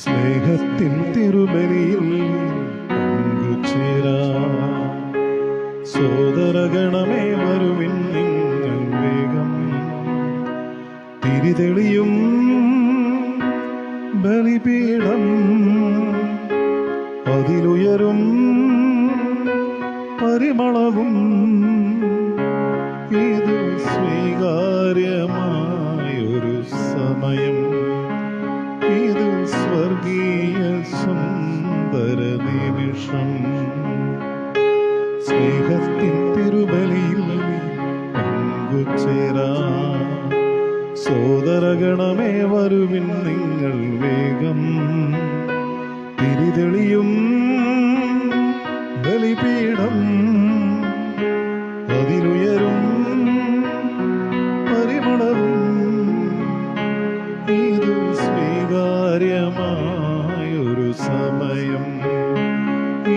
സ്നേഹത്തിൻ തിരുബലിയിൽ പങ്കുചേരാം. സോദരഗണമേ വരുവിൻ നിങ്ങൾ വേഗം. തിരിതെളിയും ബലിപീഠം, അതിലുയരും പരിമളവും, ഇത് സ്വീകാര്യമായൊരു സമയം. ഇത് സ്വർഗീയ സുന്ദര നിമിഷം. സ്നേഹത്തിൻ തിരുബലിയിൽ പങ്കുചേരാം. സോദരഗണമേ വരുവിൻ നിങ്ങൾ വേഗം. തിരിതെളിയും ബലിപീഠം, അതിലുയരും പരിമളവും, ഇത് സ്വീകാര്യമായൊരു സമയം.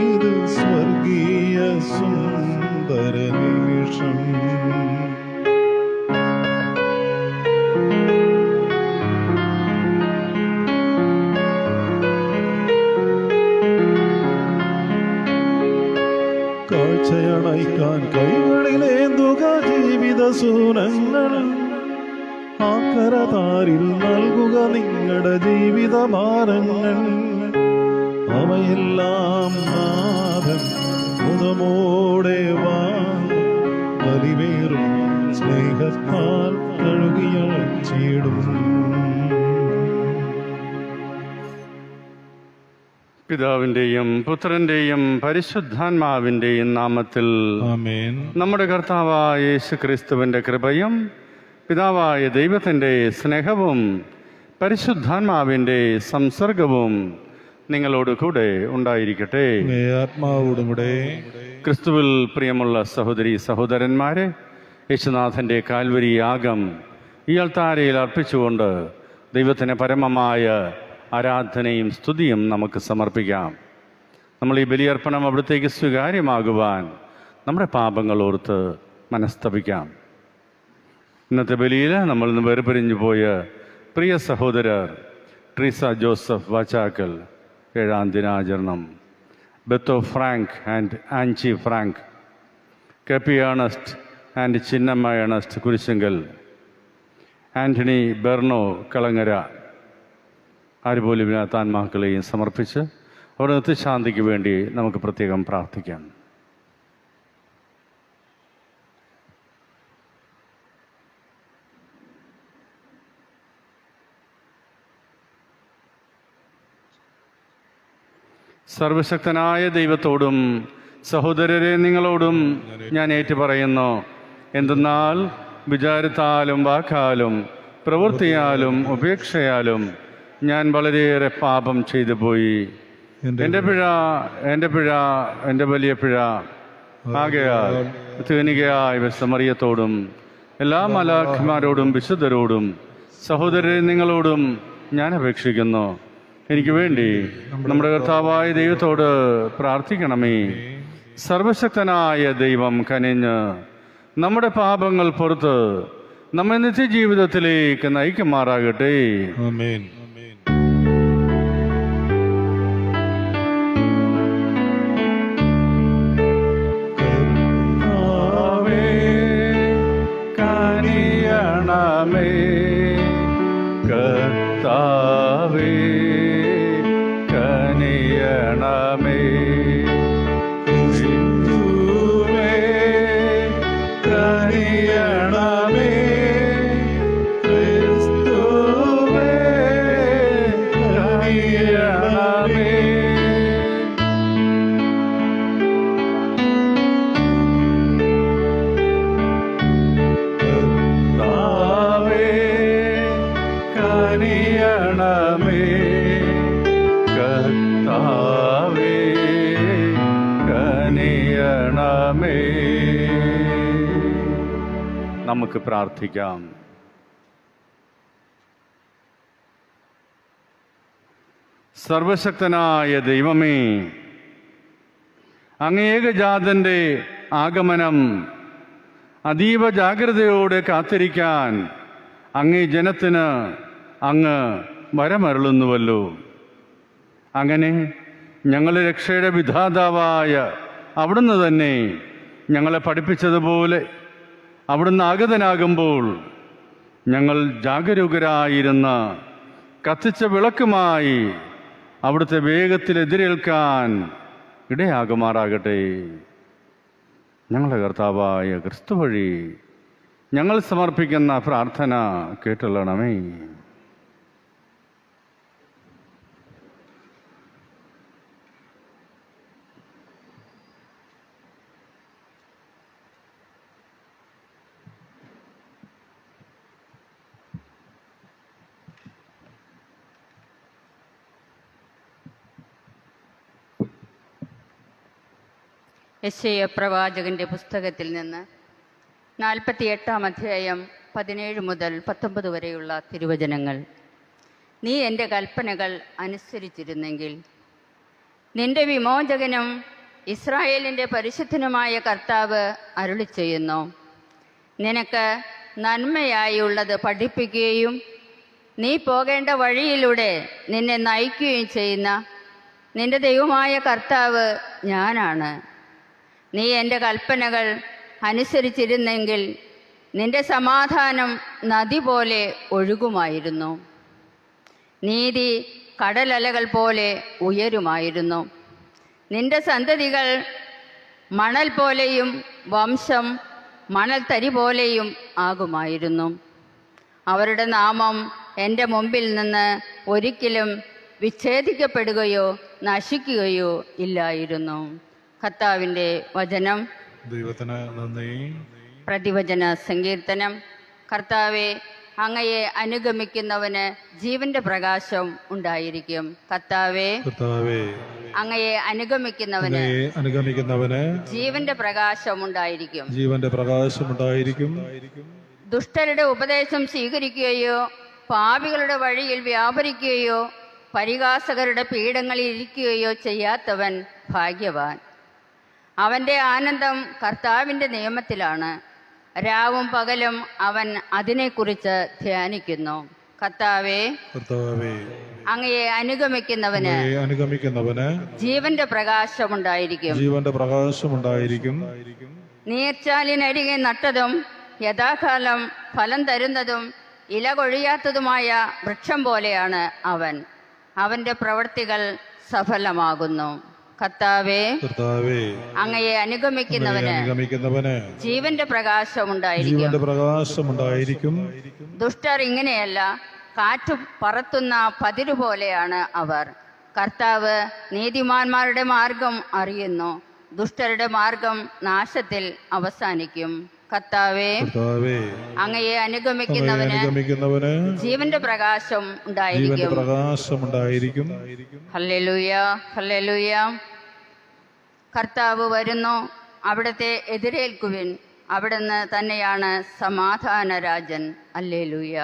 ഇത് സ്വർഗീയ സുന്ദര നിമിഷം. കാഴ്ചയണയ്ക്കാൻ കൈകളിലേന്തുക ജീവിത സൂനങ്ങൾ. ആക്കരതാരിൽ നൽകുക നിങ്ങളുടെ ജീവിത ഭാരങ്ങൾ. അവയെല്ലാം നാഥൻ മുതമോടെ വലിവേറും സ്നേഹത്താൽ കഴുകിയച്ചിടും. പിതാവിൻ്റെയും പുത്രൻ്റെയും പരിശുദ്ധാത്മാവിൻ്റെയും നാമത്തിൽ ആമേൻ. നമ്മുടെ കർത്താവായ യേശു ക്രിസ്തുവിൻ്റെ കൃപയും പിതാവായ ദൈവത്തിൻ്റെ സ്നേഹവും പരിശുദ്ധാത്മാവിൻ്റെ സംസർഗവും നിങ്ങളോട് കൂടെ ഉണ്ടായിരിക്കട്ടെ. ആത്മാവോടുകൂടെ. ക്രിസ്തുവിൽ പ്രിയമുള്ള സഹോദരി സഹോദരന്മാരെ, യേശുനാഥൻ്റെ കാൽവരി യാഗം ഈ അൾത്താരയിൽ അർപ്പിച്ചുകൊണ്ട് ദൈവത്തിന് പരമമായ ആരാധനയും സ്തുതിയും നമുക്ക് സമർപ്പിക്കാം. നമ്മൾ ഈ ബലിയർപ്പണം അവിടത്തേക്ക് സ്വീകാര്യമാകുവാൻ നമ്മുടെ പാപങ്ങൾ ഓർത്ത് മനസ്തപിക്കാം. ഇന്നത്തെ ബലിയിൽ നമ്മൾ ഇന്ന് വേർപിരിഞ്ഞു പോയ പ്രിയ സഹോദരർ ട്രീസ ജോസഫ് വാച്ചാക്കൽ 7ാം ദിനാചരണം, Betho Frank and Anchi Frank, K P Ernest and Chinnamma Ernest Kurishinkal, Antony Berno Kalangara, ആരുപോലും ഇല്ലാത്ത ആത്മാക്കളെയും സമർപ്പിച്ച് അവിടെ നിത്യശാന്തിക്ക് വേണ്ടി നമുക്ക് പ്രത്യേകം പ്രാർത്ഥിക്കാം. സർവശക്തനായ ദൈവത്തോടും സഹോദരരെ നിങ്ങളോടും ഞാൻ ഏറ്റുപറയുന്നു. എന്തെന്നാൽ വിചാരത്താലും വാക്കാലും പ്രവൃത്തിയാലും ഉപേക്ഷയാലും ഞാൻ വളരെയേറെ പാപം ചെയ്തു പോയി. എൻ്റെ വലിയ പിഴ ആകയാൽ തേനികയായ സമറിയത്തോടും എല്ലാ മലാഖമാരോടും വിശുദ്ധരോടും സഹോദരരെ നിങ്ങളോടും ഞാൻ അപേക്ഷിക്കുന്നു. എനിക്ക് വേണ്ടി നമ്മുടെ കർത്താവായ ദൈവത്തോട് പ്രാർത്ഥിക്കണമേ. സർവശക്തനായ ദൈവം കനിഞ്ഞ് നമ്മുടെ പാപങ്ങൾ പുറത്ത് നമ്മെ നിത്യജീവിതത്തിലേക്ക് നയിക്കുമാറാകട്ടെ. ആമേൻ. കർത്താവേ കനിയണമേ, ക്രിസ്തുവേ കനിയണമേ, ക്രിസ്തുവേ കനിയണമേ. കനിയണമേ, കർത്താവേ കനിയണമേ. നമുക്ക് പ്രാർത്ഥിക്കാം. സർവശക്തനായ ദൈവമേ, അങ്ങേകജാതന്റെ ആഗമനം അതീവ ജാഗ്രതയോടെ കാത്തിരിക്കാൻ അങ്ങേ ജനത്തിന് അങ്ങ് വരമരുളുന്നുവല്ലോ. അങ്ങനെ ഞങ്ങളുടെ രക്ഷയുടെ വിധാതാവായ അവിടുന്ന് തന്നെ ഞങ്ങളെ പഠിപ്പിച്ചതുപോലെ അവിടുന്ന് ആഗതനാകുമ്പോൾ ഞങ്ങൾ ജാഗരൂകരായിരുന്ന കത്തിച്ച വിളക്കുമായി അവിടുത്തെ വേഗത്തിൽ എതിരേൽക്കാൻ ഇടയാകുമാറാകട്ടെ. ഞങ്ങളുടെ കർത്താവായ ക്രിസ്തു വഴി ഞങ്ങൾ സമർപ്പിക്കുന്ന പ്രാർത്ഥന കേട്ടുള്ളണമേ. യെശയ്യാ പ്രവാചകന്റെ പുസ്തകത്തിൽ നിന്ന് 48-ാം അധ്യായം 17 മുതൽ 19 വരെയുള്ള തിരുവചനങ്ങൾ. നീ എൻ്റെ കൽപ്പനകൾ അനുസരിച്ചിരുന്നെങ്കിൽ, നിന്റെ വിമോചകനും ഇസ്രായേലിൻ്റെ പരിശുദ്ധനുമായ കർത്താവ് അരുളിച്ചെയ്യുന്നു, നിനക്ക് നന്മയായുള്ളത് പഠിപ്പിക്കുകയും നീ പോകേണ്ട വഴിയിലൂടെ നിന്നെ നയിക്കുകയും ചെയ്യുന്ന നിന്റെ ദൈവമായ കർത്താവ് ഞാനാണ്. നീ എൻ്റെ കൽപ്പനകൾ അനുസരിച്ചിരുന്നെങ്കിൽ നിന്റെ സമാധാനം നദി പോലെ ഒഴുകുമായിരുന്നു, നീതി കടലലകൾ പോലെ ഉയരുമായിരുന്നു. നിന്റെ സന്തതികൾ മണൽ പോലെയും വംശം മണൽത്തരി പോലെയും ആകുമായിരുന്നു. അവരുടെ നാമം എൻ്റെ മുമ്പിൽ നിന്ന് ഒരിക്കലും വിച്ഛേദിക്കപ്പെടുകയോ നശിക്കുകയോ ഇല്ലായിരുന്നു. കർത്താവിൻ്റെ വചനം. ദൈവത്തിന് നന്ദി. പ്രതിവചന സങ്കീർത്തനം. കർത്താവെ, അങ്ങയെ അനുഗമിക്കുന്നവന് ജീവന്റെ പ്രകാശം ഉണ്ടായിരിക്കും. കർത്താവെ, അങ്ങയെ അനുഗമിക്കുന്നവന് ജീവന്റെ പ്രകാശം ഉണ്ടായിരിക്കും. ദുഷ്ടരുടെ ഉപദേശം സ്വീകരിക്കുകയോ പാപികളുടെ വഴിയിൽ വ്യാപരിക്കുകയോ പരിഹാസകരുടെ പീഠങ്ങളിൽ ഇരിക്കുകയോ ചെയ്യാത്തവൻ ഭാഗ്യവാൻ. അവൻ്റെ ആനന്ദം കർത്താവിൻ്റെ നിയമത്തിലാണ്, രാവും പകലും അവൻ അതിനെക്കുറിച്ച് ധ്യാനിക്കുന്നു. കർത്താവേ, അങ്ങയെ അനുഗമിക്കുന്നവന് ജീവന്റെ പ്രകാശമുണ്ടായിരിക്കും. നീർച്ചാലിനരികെ നട്ടതും യഥാകാലം ഫലം തരുന്നതും ഇല കൊഴിയാത്തതുമായ വൃക്ഷം പോലെയാണ് അവൻ. അവന്റെ പ്രവൃത്തികൾ സഫലമാകുന്നു. കർത്താവേ, അങ്ങയെ അനുഗമിക്കുന്നവന് ജീവന്റെ പ്രകാശമുണ്ടായിരിക്കും. ദുഷ്ടർ ഇങ്ങനെയല്ല, കാറ്റു പറത്തുന്ന പതിരു പോലെയാണ് അവർ. കർത്താവ് നീതിമാന്മാരുടെ മാർഗം അറിയുന്നു, ദുഷ്ടരുടെ മാർഗം നാശത്തിൽ അവസാനിക്കും. കർത്താവേ, അങ്ങയെ അനുഗമിക്കുന്നവന് ജീവന്റെ പ്രകാശം ഉണ്ടായിരിക്കും. Hallelujah, hallelujah. കർത്താവ് വരുന്നു, അവിടത്തെ എതിരേൽക്കുവിൻ, അവിടുന്ന് തന്നെയാണ് സമാധാന രാജൻ. ഹല്ലേലൂയ.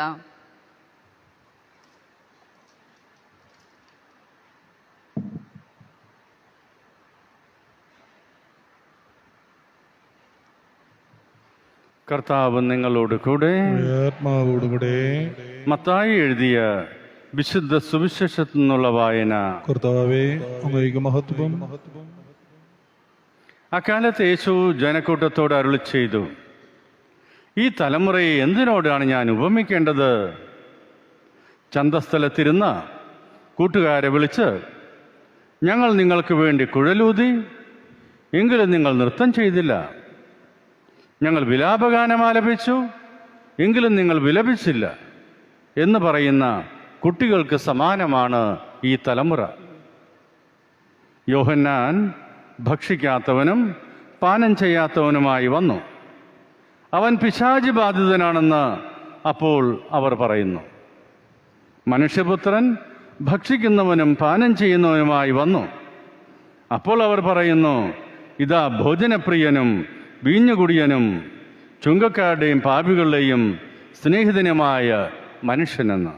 കർത്താവ് നിങ്ങളോട് കൂടെ. മത്തായി എഴുതിയ വിശുദ്ധ സുവിശേഷത്തിൽ നിന്നുള്ള വായന. അക്കാലത്ത് യേശു ജനക്കൂട്ടത്തോട് അരുളി ചെയ്തു, ഈ തലമുറയെ എന്തിനോടാണ് ഞാൻ ഉപമിക്കേണ്ടത്? ചന്തസ്ഥലത്തിരുന്ന കൂട്ടുകാരെ വിളിച്ച്, ഞങ്ങൾ നിങ്ങൾക്ക് വേണ്ടി കുഴലൂതി, എങ്കിലും നിങ്ങൾ നൃത്തം ചെയ്തില്ല. ഞങ്ങൾ വിലാപഗാനം ആലപിച്ചു, എങ്കിലും നിങ്ങൾ വിലപിച്ചില്ല എന്ന് പറയുന്ന കുട്ടികൾക്ക് സമാനമാണ് ഈ തലമുറ. യോഹന്നാൻ ഭക്ഷിക്കാത്തവനും പാനം ചെയ്യാത്തവനുമായി വന്നു. അവൻ പിശാചി ബാധിതനാണെന്ന് അപ്പോൾ അവർ പറയുന്നു. മനുഷ്യപുത്രൻ ഭക്ഷിക്കുന്നവനും പാനം ചെയ്യുന്നവനുമായി വന്നു. അപ്പോൾ അവർ പറയുന്നു, ഇതാ ഭോജനപ്രിയനും വീഞ്ഞുകുടിയനും ചുങ്കക്കാരുടെയും പാപികളുടെയും സ്നേഹിതനുമായ മനുഷ്യനെന്ന്.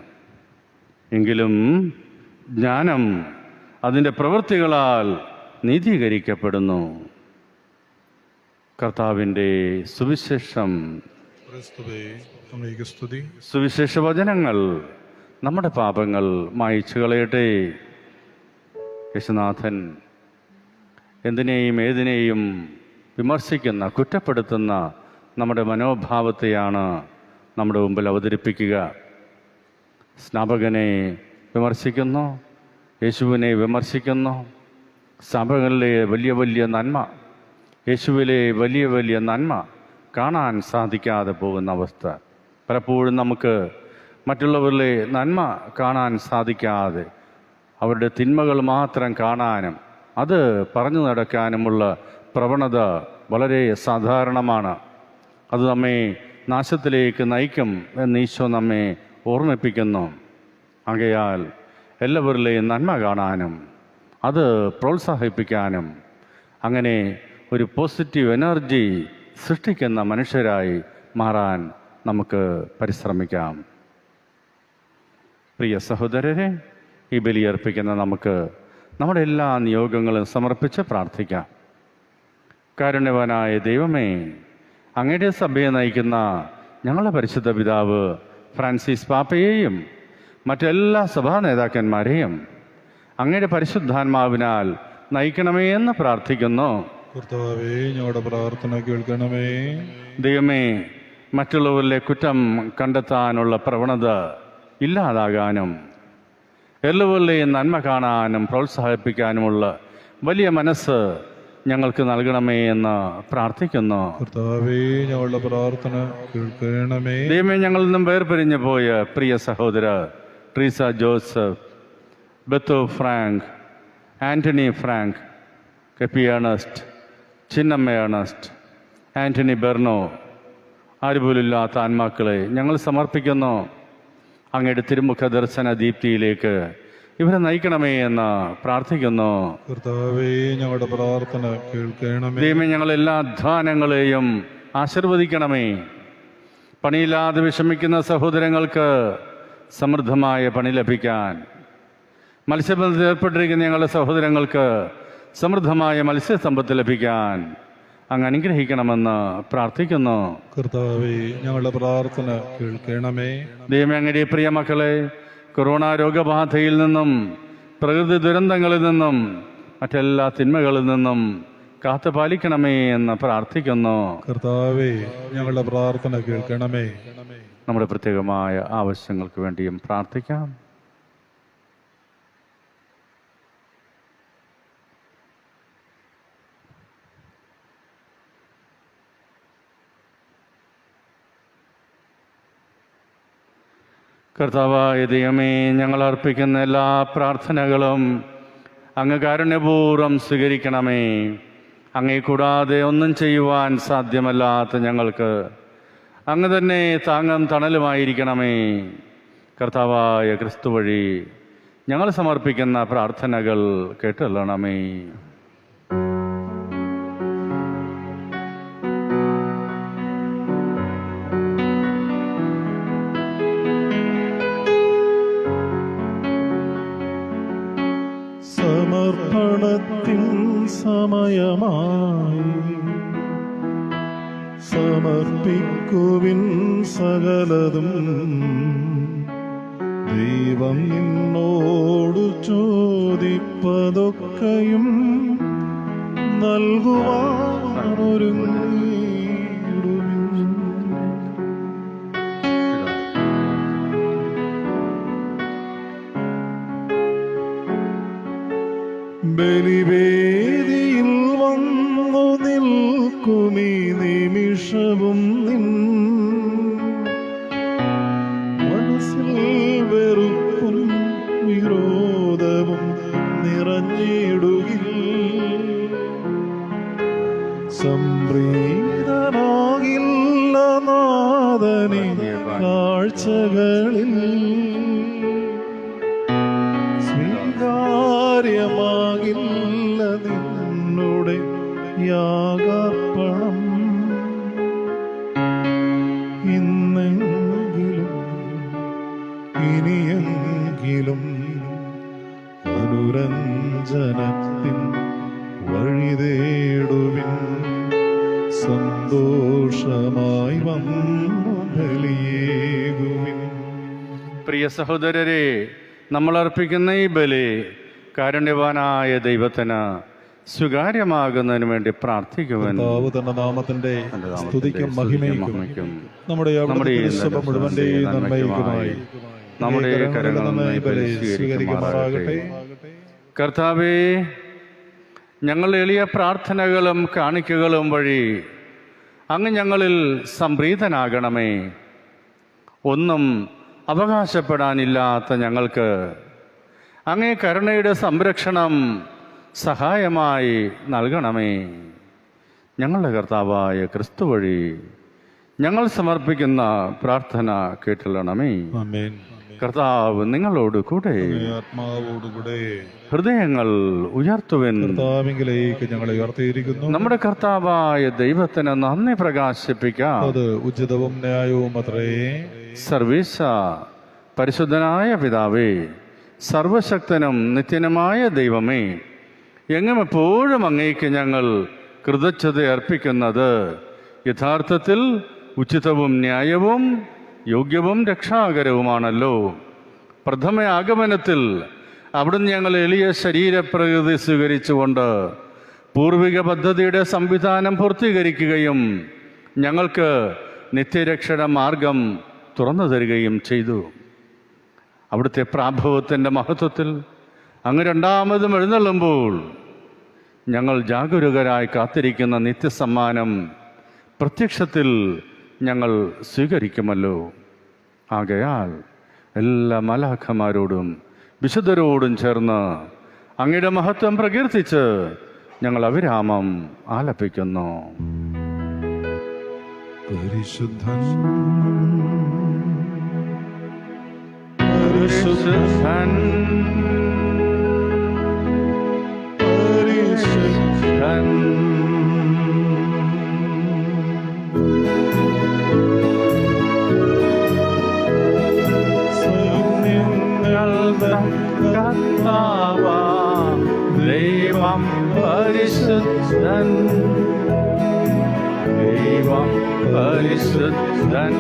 എങ്കിലും ജ്ഞാനം അതിൻ്റെ പ്രവൃത്തികളാൽ നീതീകരിക്കപ്പെടുന്നു. കർത്താവിൻ്റെ സുവിശേഷം. സുവിശേഷ വചനങ്ങൾ നമ്മുടെ പാപങ്ങൾ മായ്ച്ചു കളയട്ടെ. യേശുനാഥൻ എന്തിനേയും ഏതിനേയും വിമർശിക്കുന്ന, കുറ്റപ്പെടുത്തുന്ന നമ്മുടെ മനോഭാവത്തെയാണ് നമ്മുടെ മുമ്പിൽ അവതരിപ്പിക്കുക. സ്നാപകനെ വിമർശിക്കുന്നു, യേശുവിനെ വിമർശിക്കുന്നു. സഭകളിലെ വലിയ വലിയ നന്മ, യേശുവിലെ വലിയ വലിയ നന്മ കാണാൻ സാധിക്കാതെ പോകുന്ന അവസ്ഥ. പലപ്പോഴും നമുക്ക് മറ്റുള്ളവരിലെ നന്മ കാണാൻ സാധിക്കാതെ അവരുടെ തിന്മകൾ മാത്രം കാണാനും അത് പറഞ്ഞു നടക്കാനുമുള്ള പ്രവണത വളരെ സാധാരണമാണ്. അത് നമ്മെ നാശത്തിലേക്ക് നയിക്കും എന്ന് ഈശോ നമ്മെ ഓർമ്മിപ്പിക്കുന്നു. ആകയാൽ എല്ലാവരിലെയും നന്മ കാണാനും അത് പ്രോത്സാഹിപ്പിക്കാനും അങ്ങനെ ഒരു പോസിറ്റീവ് എനർജി സൃഷ്ടിക്കുന്ന മനുഷ്യരായി മാറാൻ നമുക്ക് പരിശ്രമിക്കാം. പ്രിയ സഹോദരരെ, ഈ ബലിയർപ്പിക്കുന്ന നമുക്ക് നമ്മുടെ എല്ലാ നിയോഗങ്ങളും സമർപ്പിച്ച് പ്രാർത്ഥിക്കാം. കാരുണ്യവാനായ ദൈവമേ, അങ്ങയുടെ സഭയെ നയിക്കുന്ന ഞങ്ങളുടെ പരിശുദ്ധ പിതാവ് ഫ്രാൻസിസ് പാപ്പയെയും മറ്റെല്ലാ സഭാ നേതാക്കന്മാരെയും അങ്ങയുടെ പരിശുദ്ധാത്മാവിനാൽ നയിക്കണമേ എന്ന് പ്രാർത്ഥിക്കുന്നു. കർത്താവേ, ഞങ്ങളുടെ പ്രാർത്ഥന കേൾക്കണമേ. ദൈവമേ, മറ്റുള്ളവരിലെ കുറ്റം കണ്ടെത്താനുള്ള പ്രവണത ഇല്ലാതാകാനും എല്ലാവരിലെയും നന്മ കാണാനും പ്രോത്സാഹിപ്പിക്കാനുമുള്ള വലിയ മനസ്സ് ഞങ്ങൾക്ക് നൽകണമേ എന്ന് പ്രാർത്ഥിക്കുന്നു. കർത്താവേ, ഞങ്ങളുടെ പ്രാർത്ഥന കേൾക്കണമേ. ദൈവമേ, ഞങ്ങളിൽ നിന്നും വേർപിരിഞ്ഞു പോയ പ്രിയ സഹോദര Treesa Joseph, Betho Frank, Antony Frank, KP Ernest, Chinnamma Ernest, Antony Berno, ആരുപോലില്ലാത്ത ആത്മാക്കളെ ഞങ്ങൾ സമർപ്പിക്കുന്നു. അങ്ങയുടെ തിരുമുഖ ദർശന ദീപ്തിയിലേക്ക് ഇവരെ നയിക്കണമേ എന്ന് പ്രാർത്ഥിക്കുന്നു. കർത്താവേ, ഞങ്ങളുടെ പ്രാർത്ഥന കേൾക്കണമേ. ദൈവമേ, ഞങ്ങളെല്ലാ അധ്വാനങ്ങളെയും ആശീർവദിക്കണമേ. പണിയില്ലാതെ വിഷമിക്കുന്ന സഹോദരങ്ങൾക്ക് സമൃദ്ധമായ പണി ലഭിക്കാൻ, മത്സ്യബന്ധനത്തിൽ ഏർപ്പെട്ടിരിക്കുന്ന ഞങ്ങളുടെ സഹോദരങ്ങൾക്ക് സമൃദ്ധമായ മത്സ്യസമ്പത്ത് ലഭിക്കാൻ അങ്ങ് അനുഗ്രഹിക്കണമെന്ന് പ്രാർത്ഥിക്കുന്നു. കർത്താവേ, ഞങ്ങളുടെ പ്രാർത്ഥന കേൾക്കണമേ. ദൈവമേ, അങ്ങയുടെ പ്രിയ മക്കളെ കൊറോണ രോഗബാധയിൽ നിന്നും പ്രകൃതി ദുരന്തങ്ങളിൽ നിന്നും മറ്റെല്ലാ തിന്മകളിൽ നിന്നും കാത്തുപാലിക്കണമേ എന്ന് പ്രാർത്ഥിക്കുന്നു. കർത്താവേ, ഞങ്ങളുടെ പ്രാർത്ഥന കേൾക്കണമേ. നമ്മുടെ പ്രത്യേകമായ ആവശ്യങ്ങൾക്ക് വേണ്ടിയും പ്രാർത്ഥിക്കാം. കർത്താവായ ദൈവമേ, ഞങ്ങൾ അർപ്പിക്കുന്ന എല്ലാ പ്രാർത്ഥനകളും അങ്ങ് കാരുണ്യപൂർവ്വം സ്വീകരിക്കണമേ. അങ്ങേ കൂടാതെ ഒന്നും ചെയ്യുവാൻ സാധ്യമല്ലാത്ത ഞങ്ങൾക്ക് അങ്ങ് തന്നെ താങ്ങും തണലുമായിരിക്കണമേ. കർത്താവായ ക്രിസ്തു വഴി ഞങ്ങൾ സമർപ്പിക്കുന്ന പ്രാർത്ഥനകൾ കേട്ടുകൊള്ളണമേ. സമർപ്പണത്തിൻ സമയമായി സമർപ്പിക്കുവിൻ സകലതും. ദൈവം നിന്നോടു ചോദിപ്പതൊക്കെയും നൽകുവാനൊരുങ്ങിയിടുവിൻ. ബലിവേദിയിൽ വന്നു നിൽക്കുമീ നിമിഷവും നിൻ മനസ്സിൽ വെറുപ്പും വിരോധവും നിറഞ്ഞിടുകിൽ. സംപ്രീതനാകില്ല നാഥനെ കാഴ്ചകളിൽ, സ്വീകാര്യമാകില്ല നിന്നുടെ യാഗാർപ്പണം. ഇന്നെങ്കിലും ഇനിയെങ്കിലും അനുരഞ്ജനത്തിൻ വഴി തേടുവിൻ. സന്തോഷമായി വന്നു ബലിയേകുവിൻ. പ്രിയ സഹോദരരെ, നമ്മൾ അർപ്പിക്കുന്ന ഈ ബലി കാരുണ്യവാനായ ദൈവത്തിന് സ്വീകാര്യമാകുന്നതിന് വേണ്ടി പ്രാർത്ഥിക്കുവാൻ കർത്താവ് തന്റെ നാമത്തിന്റെ സ്തുതിക്കും മഹിമയ്ക്കും നമ്മുടെ ഈ സഭ മുഴുവന്റെയും നന്മയ്ക്കുമായി നമ്മുടെ കരങ്ങളിൽ നിന്ന് ഈ ബലി സ്വീകരിക്കുമാറാകട്ടെ. കർത്താവേ, ഞങ്ങൾ എളിയ പ്രാർത്ഥനകളും കാണിക്കകളും വഴി അങ്ങ് ഞങ്ങളിൽ സംപ്രീതനാകണമേ. ഒന്നും അവകാശപ്പെടാനില്ലാത്ത ഞങ്ങൾക്ക് അങ്ങേ കരുണയുടെ സംരക്ഷണം സഹായമായി നൽകണമേ. ഞങ്ങളുടെ കർത്താവായ ക്രിസ്തു വഴി ഞങ്ങൾ സമർപ്പിക്കുന്ന പ്രാർത്ഥന കേട്ടുള്ളണമേ. ആമേൻ. കർത്താവ് നിങ്ങളോട് കൂടെ, ആത്മാവോടുകൂടെ. ഹൃദയങ്ങൾ ഉയർത്തുവിൻ. കർത്താവിലേക്ക് ഞങ്ങളെ ഉയർത്തിയിരിക്കുന്നു. നമ്മുടെ കർത്താവായ ദൈവത്തിന് നന്ദി പ്രകാശിപ്പിക്കാം. അത് ഉചിതവും ന്യായവും അത്രേ. സർവീസ പരിശുദ്ധനായ പിതാവേ, സർവശക്തനും നിത്യനുമായ ദൈവമേ, എങ്ങും എപ്പോഴും അങ്ങേക്ക് ഞങ്ങൾ കൃതജ്ഞത അർപ്പിക്കുന്നത് യഥാർത്ഥത്തിൽ ഉചിതവും ന്യായവും യോഗ്യവും രക്ഷാകരവുമാണല്ലോ. പ്രഥമ ആഗമനത്തിൽ അവിടുന്ന് ഞങ്ങൾ എളിയ ശരീരപ്രകൃതി സ്വീകരിച്ചുകൊണ്ട് പൂർവിക പദ്ധതിയുടെ സംവിധാനം പൂർത്തീകരിക്കുകയും ഞങ്ങൾക്ക് നിത്യരക്ഷണ മാർഗം തുറന്നു തരികയും ചെയ്തു. അവിടുത്തെ പ്രാഭവത്തിൻ്റെ മഹത്വത്തിൽ അങ്ങ് രണ്ടാമതും എഴുന്നള്ളുമ്പോൾ ഞങ്ങൾ ജാഗരൂകരായി കാത്തിരിക്കുന്ന നിത്യസമ്മാനം പ്രത്യക്ഷത്തിൽ ഞങ്ങൾ സ്വീകരിക്കുമല്ലോ. ആകയാൽ എല്ലാ മലാഖമാരോടും വിശുദ്ധരോടും ചേർന്ന് അങ്ങയുടെ മഹത്വം പ്രകീർത്തിച്ച് ഞങ്ങൾ അവിരാമം ആലപിക്കുന്നു. പരിശുദ്ധൻ പരിശുദ്ധൻ പരിശുദ്ധൻ കർത്താവാ ദൈവം പരിശുദ്ധൻ, ദൈവം പരിശുദ്ധൻ.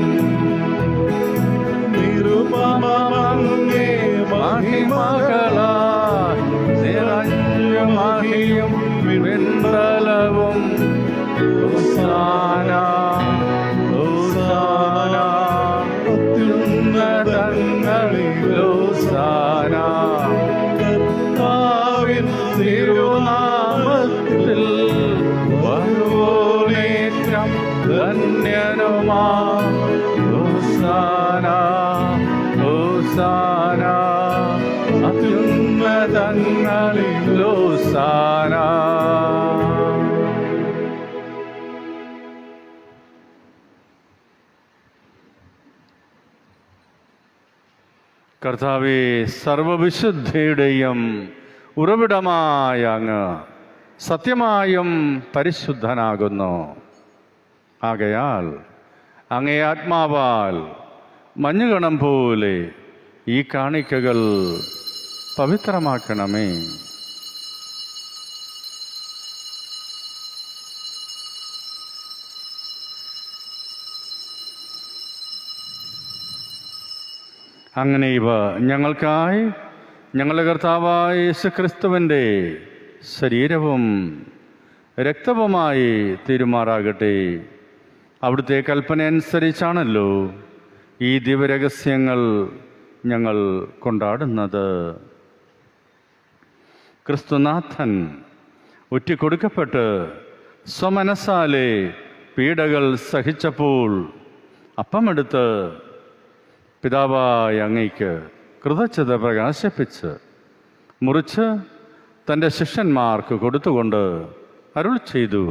നിരുപമങ്ങേ മഹിമകളാൽ നിറഞ്ഞു മഹിയും വിണ്ടലവും. ഹോസാന ഹോസാന അത്യുന്നതങ്ങളിൽ ഹോസാന. കർത്താവിൻ തിരുനാമത്തിൽ വരുവോനേറ്റം ധന്യനുമാ. ഹോസാന ഹോസാന അത്യുന്നതങ്ങളിൽ ഹോസാന. കർത്താവേ, സർവവിശുദ്ധിയുടെയും ഉറവിടമായ അങ്ങ് സത്യമായും പരിശുദ്ധനാകുന്നു. ആകയാൽ അങ്ങേ ആത്മാവാൽ മഞ്ഞുകണം പോലെ ഈ കാണിക്കകൾ പവിത്രമാക്കണമേ. അങ്ങനെ ഇവ ഞങ്ങൾക്കായി ഞങ്ങളുടെ കർത്താവായ യേശുക്രിസ്തുവിൻ്റെ ശരീരവും രക്തവുമായി തീരുമാറാകട്ടെ. അവിടുത്തെ കൽപ്പന അനുസരിച്ചാണല്ലോ ഈ ദിവ്യരഹസ്യങ്ങൾ ഞങ്ങൾ കൊണ്ടാടുന്നത്. ക്രിസ്തുനാഥൻ ഒറ്റിക്കൊടുക്കപ്പെട്ട് സ്വമനസാലെ പീഡകൾ സഹിച്ചപ്പോൾ അപ്പമെടുത്ത് പിതാവായ അങ്ങയ്ക്ക് കൃതജ്ഞത പ്രകാശിപ്പിച്ച് മുറിച്ച് തൻ്റെ ശിഷ്യന്മാർക്ക് കൊടുത്തുകൊണ്ട് അരുൾ ചെയ്തു,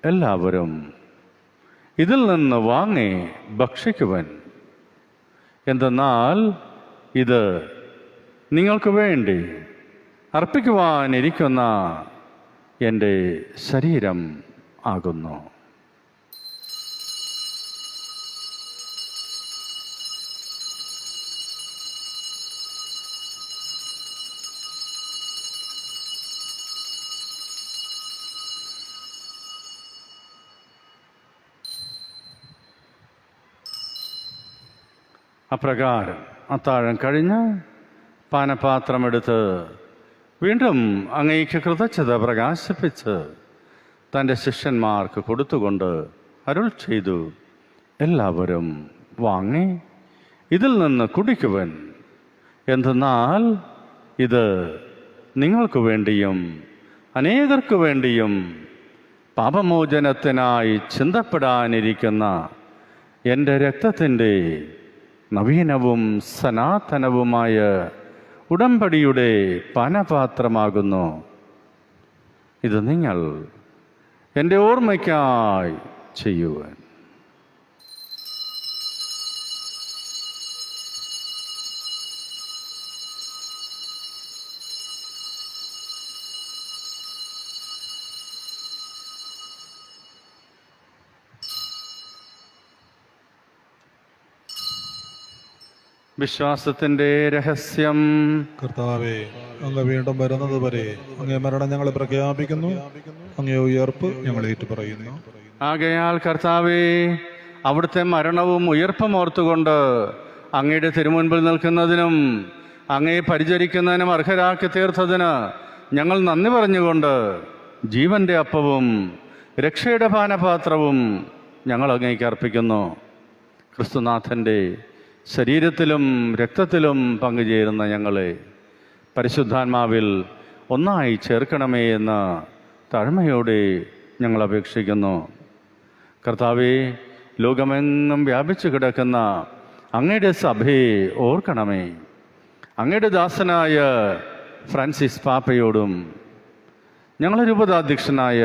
എല്ലാവരും ഇതിൽ നിന്ന് വാങ്ങി ഭക്ഷിക്കുവൻ. എന്തെന്നാൽ ഇത് നിങ്ങൾക്ക് വേണ്ടി അർപ്പിക്കുവാനിരിക്കുന്ന എൻ്റെ ശരീരം ആകുന്നു. അപ്രകാരം അത്താഴം കഴിഞ്ഞ് പാനപാത്രമെടുത്ത് വീണ്ടും അങ്ങേക്ക് കൃതജ്ഞത പ്രകാശിപ്പിച്ച് തൻ്റെ ശിഷ്യന്മാർക്ക് കൊടുത്തുകൊണ്ട് അരുൾ ചെയ്തു, എല്ലാവരും വാങ്ങി ഇതിൽ നിന്ന് കുടിക്കുവൻ. എന്തെന്നാൽ ഇത് നിങ്ങൾക്ക് വേണ്ടിയും അനേകർക്ക് വേണ്ടിയും പാപമോചനത്തിനായി ചിന്തപ്പെടാനിരിക്കുന്ന എൻ്റെ രക്തത്തിൻ്റെ നവീനവും സനാതനവുമായ ഉടമ്പടിയുടെ പാനപാത്രമാകുന്നു. ഇത് നിങ്ങൾ എൻ്റെ ഓർമ്മയ്ക്കായി ചെയ്യുവാൻ. വിശ്വാസത്തിൻ്റെ രഹസ്യം. കർത്താവേ, അങ്ങ് വീണ്ടും വരുന്നത് വരെ അങ്ങേ മരണം ഞങ്ങൾ പ്രഖ്യാപിക്കുന്നു, അങ്ങേ ഉയർപ്പ് ഞങ്ങൾ ഏറ്റുപറയുന്നു. ആകയാൽ കർത്താവേ, അവിടുത്തെ മരണവും ഉയർപ്പും ഓർത്തുകൊണ്ട് അങ്ങയുടെ തിരുമുൻപിൽ നിൽക്കുന്നതിനും അങ്ങയെ പരിചരിക്കുന്നതിനും അർഹരാക്കി തീർത്തതിന് ഞങ്ങൾ നന്ദി പറഞ്ഞുകൊണ്ട് ജീവന്റെ അപ്പവും രക്ഷയുടെ പാനപാത്രവും ഞങ്ങൾ അങ്ങേക്ക് അർപ്പിക്കുന്നു. ക്രിസ്തുനാഥൻ്റെ ശരീരത്തിലും രക്തത്തിലും പങ്കുചേരുന്ന ഞങ്ങളെ പരിശുദ്ധാത്മാവിൽ ഒന്നായി ചേർക്കണമേ എന്ന് താഴ്മയോടെ ഞങ്ങൾ അപേക്ഷിക്കുന്നു. കർത്താവേ, ലോകമെങ്ങും വ്യാപിച്ചു കിടക്കുന്ന അങ്ങയുടെ സഭയെ ഓർക്കണമേ. അങ്ങയുടെ ദാസനായ ഫ്രാൻസിസ് പാപ്പയോടും ഞങ്ങളുടെ രൂപതാധ്യക്ഷനായ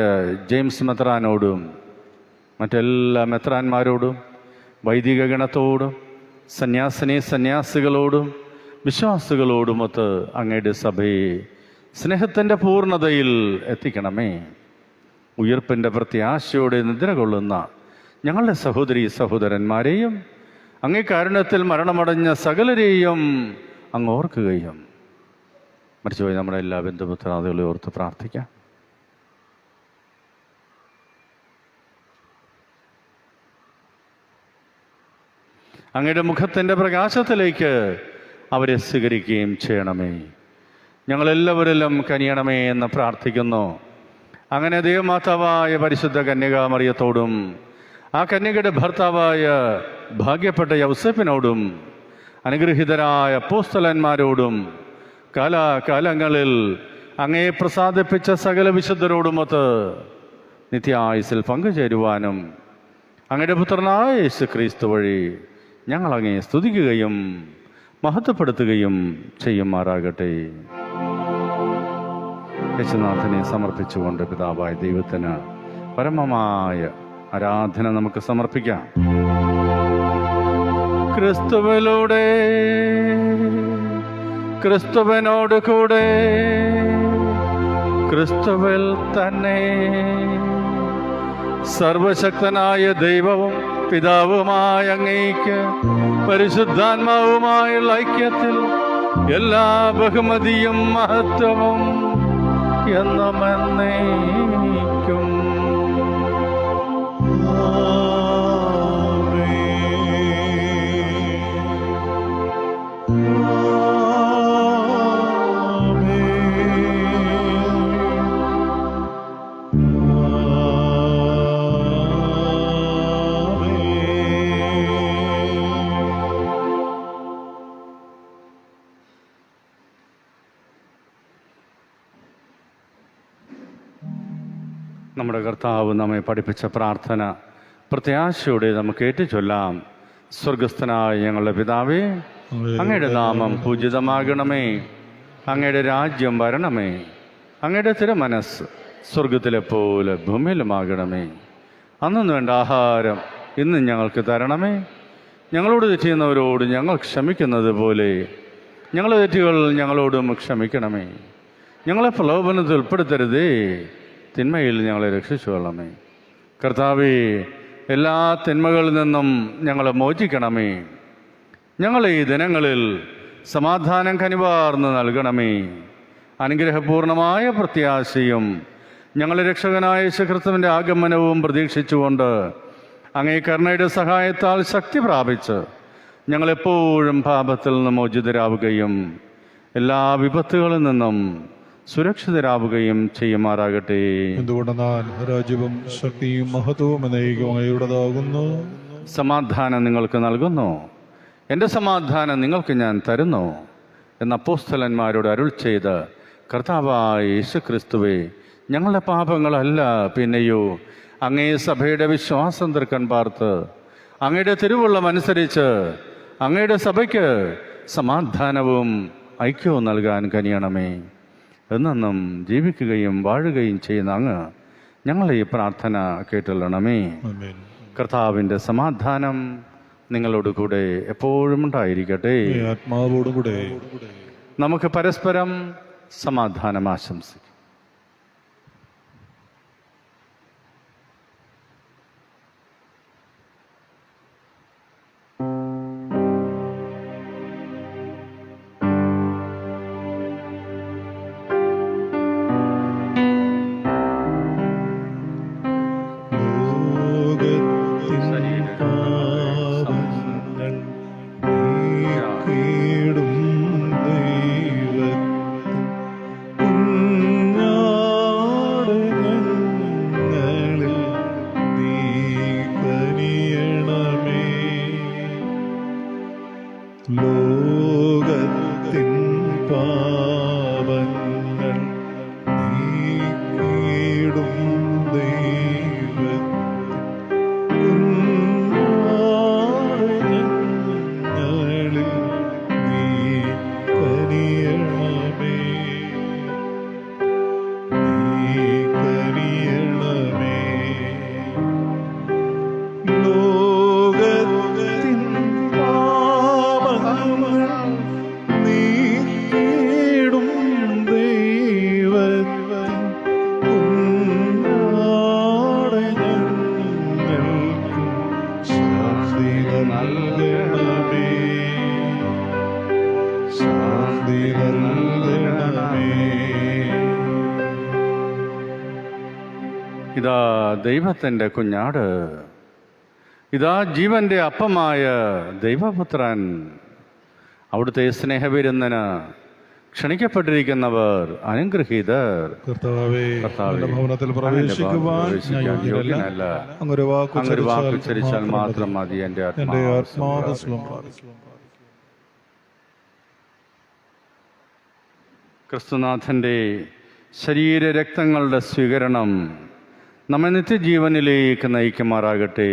ജെയിംസ് മെത്രാനോടും മറ്റെല്ലാ മെത്രാന്മാരോടും വൈദിക ഗണത്തോടും സന്യാസികളോടും വിശ്വാസികളോടുമൊത്ത് അങ്ങയുടെ സഭയെ സ്നേഹത്തിൻ്റെ പൂർണ്ണതയിൽ എത്തിക്കണമേ. ഉയർപ്പിൻ്റെ പ്രത്യാശയോടെ നിദ്ര കൊള്ളുന്ന ഞങ്ങളുടെ സഹോദരീ സഹോദരന്മാരെയും അങ്ങേ കാരുണ്യത്തിൽ മരണമടഞ്ഞ സകലരെയും അങ്ങ് ഓർക്കുകയും മരിച്ചുപോയി നമ്മുടെ എല്ലാ ബന്ധുമിത്രാദികളെയും ഓർത്ത് പ്രാർത്ഥിക്കാം. അങ്ങയുടെ മുഖത്തിൻ്റെ പ്രകാശത്തിലേക്ക് അവരെ സ്വീകരിക്കുകയും ചെയ്യണമേ. ഞങ്ങളെല്ലാവരിലും കനിയണമേ എന്ന് പ്രാർത്ഥിക്കുന്നു. അങ്ങനെ ദൈവമാതാവായ പരിശുദ്ധ കന്യകാമറിയത്തോടും ആ കന്യകയുടെ ഭർത്താവായ ഭാഗ്യപ്പെട്ട യൗസേപ്പിനോടും അനുഗ്രഹീതരായ അപ്പോസ്തലന്മാരോടും കാലാകാലങ്ങളിൽ അങ്ങയെ പ്രസാദിപ്പിച്ച സകല വിശുദ്ധരോടുമൊത്ത് നിത്യായുസ്സിൽ പങ്കുചേരുവാനും അങ്ങയുടെ പുത്രനായ യേശുക്രിസ്തു വഴി ഞങ്ങൾ അങ്ങയെ സ്തുതിക്കുകയും മഹത്വപ്പെടുത്തുകയും ചെയ്യുമാറാകട്ടെ. യേശുനാഥനെ സമർപ്പിച്ചുകൊണ്ട് പിതാവായ ദൈവത്തിന് പരമമായ ആരാധന നമുക്ക് സമർപ്പിക്കാം. ക്രിസ്തുവിലൂടെ ക്രിസ്തുവിനോട് കൂടെ ക്രിസ്തുവിൽ തന്നെ സർവശക്തനായ ദൈവവും പിതാവുമായ അങ്ങേക്ക് പരിശുദ്ധാത്മാവുമായുള്ള ഐക്യത്തിൽ എല്ലാ ബഹുമതിയും മഹത്വവും എന്നും എന്നേക്കും. നമ്മുടെ കർത്താവ് നമ്മെ പഠിപ്പിച്ച പ്രാർത്ഥന പ്രത്യാശയോടെ നമുക്ക് ഏറ്റുചൊല്ലാം. സ്വർഗസ്ഥനായ ഞങ്ങളുടെ പിതാവേ, അങ്ങയുടെ നാമം പൂജിതമാകണമേ. അങ്ങയുടെ രാജ്യം വരണമേ. അങ്ങയുടെ തിരുമനസ് സ്വർഗത്തിലെ പോലെ ഭൂമിയിലുമാകണമേ. അന്നു വേണ്ട ആഹാരം ഇന്ന് ഞങ്ങൾക്ക് തരണമേ. ഞങ്ങളോട് തെറ്റിയുന്നവരോട് ഞങ്ങൾ ക്ഷമിക്കുന്നത് പോലെ ഞങ്ങളുടെ തെറ്റുകൾ ഞങ്ങളോടും ക്ഷമിക്കണമേ. ഞങ്ങളെ പ്രലോഭനത്തിൽ ഉൾപ്പെടുത്തരുതേ, തിന്മയിൽ ഞങ്ങളെ രക്ഷിച്ചു കൊള്ളണമേ. കർത്താവേ, എല്ലാ തിന്മകളിൽ നിന്നും ഞങ്ങളെ മോചിക്കണമേ. ഞങ്ങളെ ഈ ദിനങ്ങളിൽ സമാധാനം കനിവാർന്ന് നൽകണമേ. അനുഗ്രഹപൂർണമായ പ്രത്യാശയും ഞങ്ങളുടെ രക്ഷകനായ യേശുക്രിസ്തുവിൻ്റെ ആഗമനവും പ്രതീക്ഷിച്ചുകൊണ്ട് അങ്ങേ കരുണയുടെ സഹായത്താൽ ശക്തി പ്രാപിച്ച് ഞങ്ങളെപ്പോഴും പാപത്തിൽ നിന്ന് മോചിതരാവുകയും എല്ലാ വിപത്തുകളിൽ നിന്നും സുരക്ഷിതരാവുകയും ചെയ്യുമാറാകട്ടെ. എന്തുകൊണ്ടെന്നാൽ രാജ്യവും ശക്തിയും മഹത്വവും എന്നേക്കും അങ്ങയുടേതാകുന്നു. സമാധാനം നിങ്ങൾക്ക് നൽകുന്നു, എൻ്റെ സമാധാനം നിങ്ങൾക്ക് ഞാൻ തരുന്നു എന്ന അപ്പോസ്തലന്മാരോട് അരുൾ ചെയ്ത് കർത്താവായ യേശുക്രിസ്തുവേ, ഞങ്ങളുടെ പാപങ്ങളല്ല പിന്നെയോ അങ്ങേ സഭയുടെ വിശ്വാസം തീർക്കാൻ പാർത്ത് അങ്ങയുടെ തിരുവുള്ളമനുസരിച്ച് അങ്ങയുടെ സഭയ്ക്ക് സമാധാനവും ഐക്യവും നൽകാൻ കനിയണമേ. എന്നെന്നും ജീവിക്കുകയും വാഴുകയും ചെയ്യുന്ന അങ്ങ് ഞങ്ങളെ ഈ പ്രാർത്ഥന കേട്ടുള്ളണമേ. കർത്താവിൻ്റെ സമാധാനം നിങ്ങളോട് കൂടെ എപ്പോഴും ഉണ്ടായിരിക്കട്ടെ. ആത്മാവോടും കൂടെ. നമുക്ക് പരസ്പരം സമാധാനം ആശംസിക്കാം. ഇതാ ദൈവത്തിൻ്റെ കുഞ്ഞാട്, ഇതാ ജീവന്റെ അപ്പമായ ദൈവപുത്രൻ. അവിടുത്തെ സ്നേഹവിരുന്നിന് ക്ഷണിക്കപ്പെട്ടിരിക്കുന്നവർ അനുഗ്രഹീതർ. ഭവനത്തിൽ പ്രവേശിക്കുവാൻ യോഗ്യനല്ല, അങ്ങൊരു വാക്കുച്ചരിച്ചാൽ മാത്രം മതി എൻ്റെ ആത്മാവ്. ക്രിസ്തുനാഥൻ്റെ ശരീരരക്തങ്ങളുടെ സ്വീകരണം നമ്മെ നിത്യജീവനിലേക്ക് നയിക്കുമാറാകട്ടെ.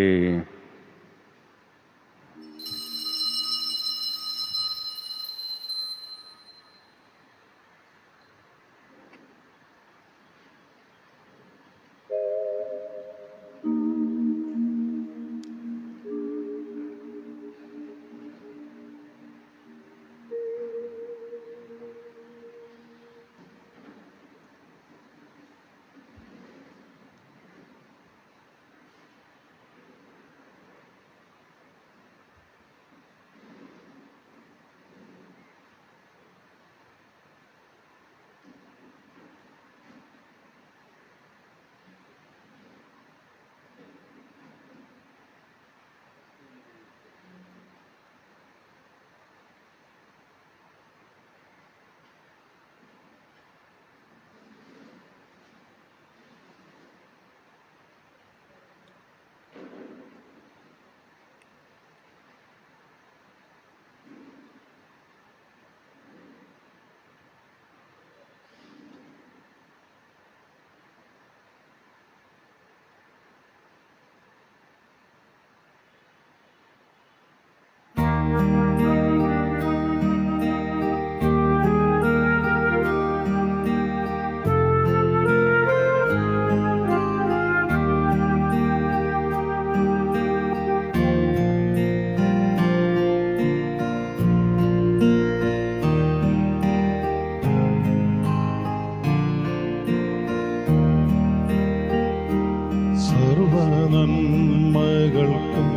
സർവനന്മകൾക്കും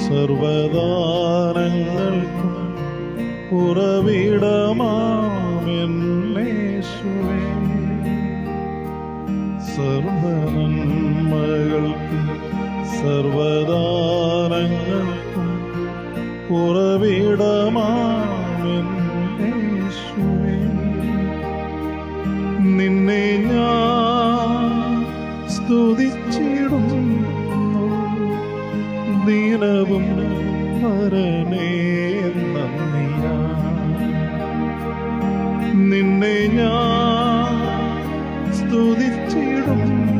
സർവദാനങ്ങൾക്കും ഉറവിടമാമെന്നേശുവേ, സർവനന്മകൾക്കും സർവദാനങ്ങൾക്കും ഉറവിടമാമെന്നേശുവേ, സ്തുതിച്ചിടുന്നു ദിനവും വരണേ നന്ദിയാ. നിന്നെ ഞാൻ സ്തുതിച്ചിടുന്നു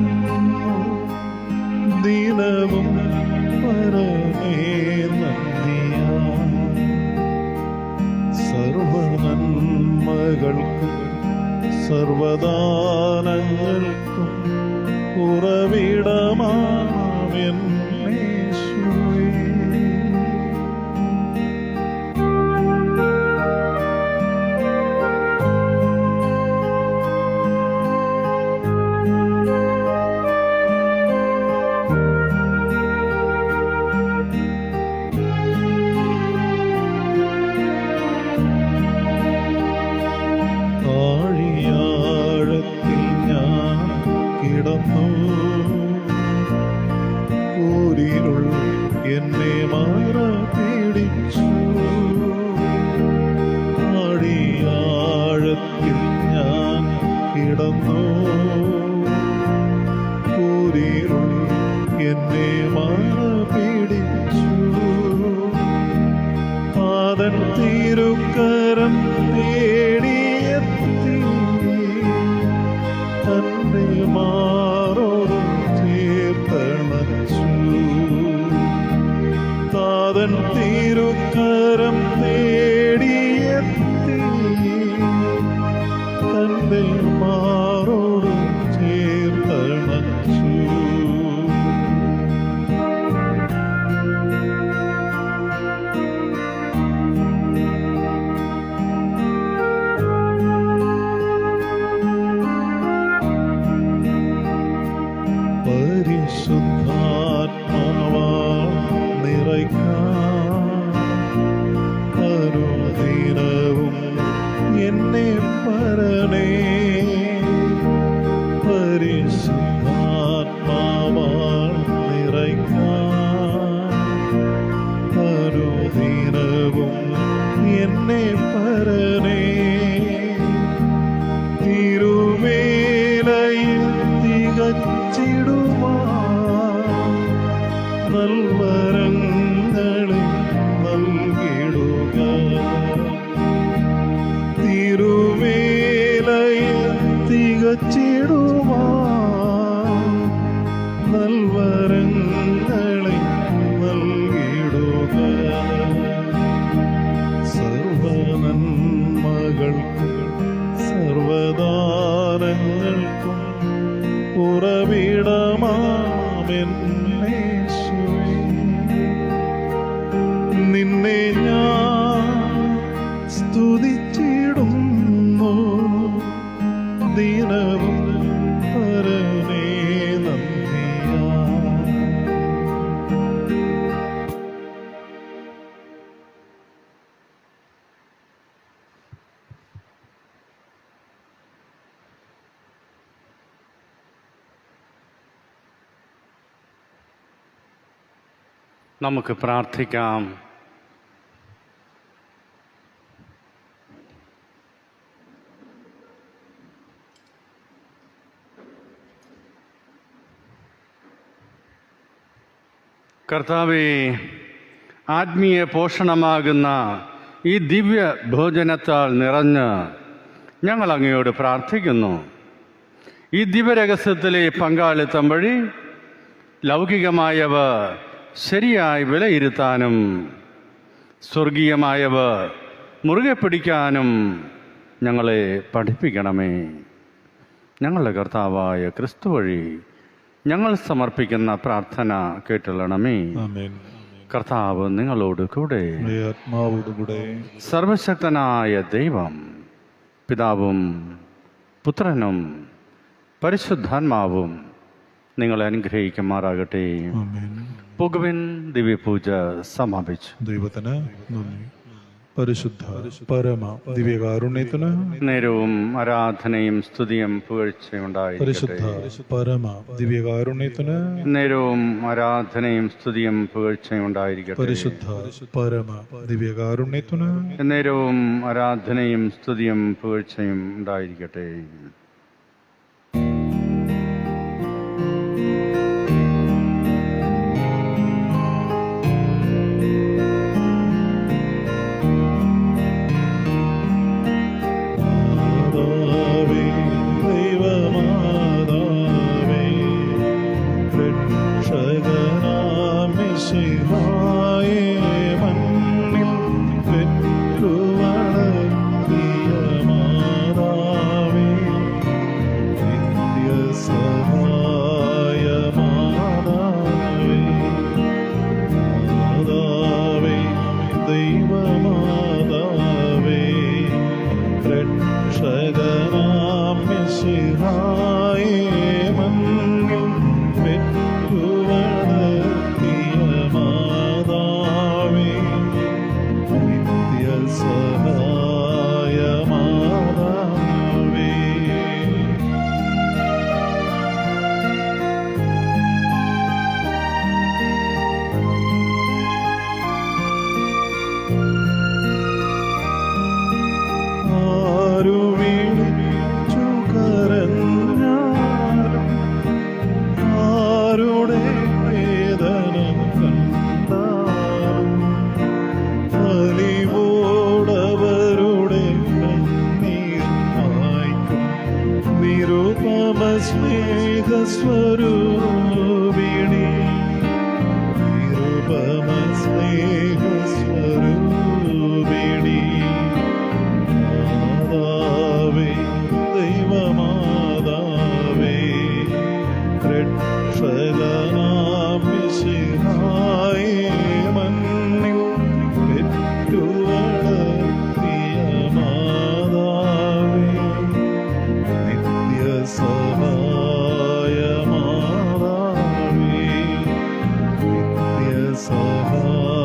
ദിനവും വരണേ നന്ദിയാ. സർവനന്മകൾക്കും സർവദാനങ്ങൾക്കും ഉറവിടമാണെന്നേശുവേ. ആഴിയാഴത്തിൽ ഞാൻ കിടന്നു, കൂരിരുൾ എന്നെ മാറ പിടിച്ചു. ആഴിയാഴത്തിൽ ഞാൻ കിടന്നു, കൂരിരുൾ എന്നെ മാറ പിടിച്ചു. പാദൻ തിരുക്കരം തേടിയെത്തി തന്റെ മാറോട് ചേർത്തണച്ചു. താതൻ തിരുക്കരം തേടിയെത്തി തന്റെ മാറോട് ചേർത്തണച്ചു. പരിശുദ്ധാത്മാവാ നിറയ്ക്കാൻ അനുദിനവും എന്നെ പരണേ. പരിശുദ്ധാത്മാവാ നിറയ്ക്കാൻ അനുദിനവും എന്നെ പരണേ. തിരുവേലയിൽ തികച്ചിടുവാൻ നൽവരങ്ങളെ നൽകിടുക. തിരുവേലയിൽ തികച്ചിടുവാൻ നൽവരങ്ങളെ നൽകിടുക. സർവനന്മകൾക്കും സർവദാനങ്ങൾക്കും ഉറവിടമാമെന്നേശുവേ. നിന്നെ ഞാൻ സ്തുതിച്ചിടുന്നു ദിനവും വരണേ നന്ദിയാ. നമുക്ക് പ്രാർത്ഥിക്കാം. കർത്താവേ, ആത്മീയ പോഷണമാകുന്ന ഈ ദിവ്യ ഭോജനത്താൽ നിറഞ്ഞ് ഞങ്ങൾ അങ്ങയോട് പ്രാർത്ഥിക്കുന്നു. ഈ ദിവ്യരഹസ്യത്തിലെ പങ്കാളിത്തം വഴി ലൗകികമായവ ശരിയായി വിലയിരുത്താനും സ്വർഗീയമായവ മുറുകെ പിടിക്കാനും ഞങ്ങളെ പഠിപ്പിക്കണമേ. ഞങ്ങളുടെ കർത്താവായ ക്രിസ്തു വഴി ഞങ്ങൾ സമർപ്പിക്കുന്ന പ്രാർത്ഥന കേട്ടുള്ളണമേ. ആമേൻ. കർത്താവ് നിങ്ങളോട് കൂടെ, ആത്മാവോടുകൂടെ. സർവശക്തനായ ദൈവം പിതാവും പുത്രനും പരിശുദ്ധാത്മാവും നിങ്ങളെ അനുഗ്രഹിക്കുമാറാകട്ടെ. ആമേൻ. പോകുവിൻ. ദിവ്യപൂജ സമാപിച്ചു. ദൈവത്തിന് നന്ദി. പരിശുദ്ധ പരമ ദിവ്യകാരുണ്യത്തിന് നേരവും ആരാധനയും സ്തുതിയും പുകഴ്ചയുണ്ടായിരിക്കട്ടെ. പരിശുദ്ധ പരമ ദിവ്യകാരുണ്യത്തിന് നേരവും ആരാധനയും സ്തുതിയും പുകഴ്ചയുണ്ടായിരിക്കട്ടെ. പരിശുദ്ധ പരമ ദിവ്യകാരുണ്യത്തിന് നേരവും ആരാധനയും സ്തുതിയും പുകഴ്ചയും ഉണ്ടായിരിക്കട്ടെ. രക്ഷകനാം മിശിഹായേ മണ്ണിൽ പെറ്റുവളർത്തിയ മാതാവേ, നിത്യസഹായ മാതാവേ. ആരു വിളിച്ചു കരഞ്ഞാലും ആരുടെ വേദന കണ്ടാലും അലിവോടവരുടെ കണ്ണീർ മായ്ക്കും നിരുപമ സ്നേഹസ്വരൂപിണി, നിരുപമ സ്നേഹസ്വരൂപിണി. മാതാവേ, ദൈവമാതാവേ, രക്ഷകനാം മിശിഹായേ മണ്ണിൽ പെറ്റുവളർത്തിയ മാതാവേ, നിത്യസഹായ മാതാവേ, നിത്യസഹായ